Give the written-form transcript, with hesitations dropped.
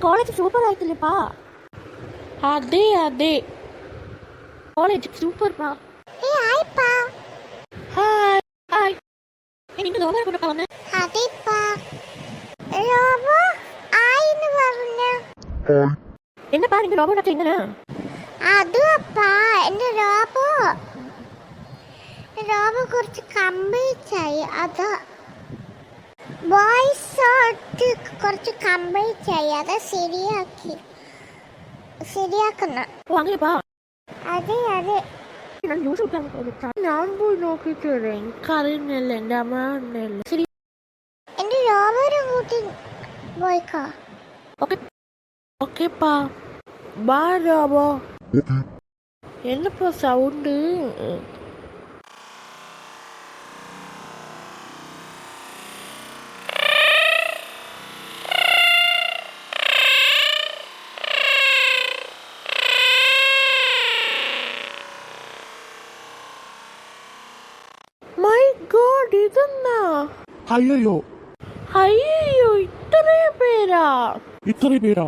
College super ആയിട്ടില്ലപ്പാ. അതെ അതെ, college super പാ. Hi hi. നിന്റെ ലോകം കൊണ്ടൊക്കെ വന്നേ. എന്നപ്പാ നിന്റെ ലോകം എങ്ങനെ? കുറച്ച് കംപ്ലീറ്റായി. അത് വോയിസ് കുറച്ച് കംപ്ലീറ്റായി. അത് ശരിയാക്കുന്ന. ഓ അങ്ങനെപ്പാ. അതെ അതെ. ഞാൻ പോയി നോക്കിട്ട് വരാം. എനിക്കറിയുന്നില്ല, എൻ്റെ അമ്മ ഉണ്ടല്ലോ. ശരി, എന്റെ രോബോരും കൂട്ടി പോയിക്കോ. ഓക്കെ. ഓക്കേപ്പാ, ബാ രോബോ. എന്നപ്പോ സൗണ്ട്? മൈ ഗോഡ്, ഇതെന്നാ? അയ്യോ അയ്യോ, ഇത്രയും പേരാ? ഇത്രയും പേരാ?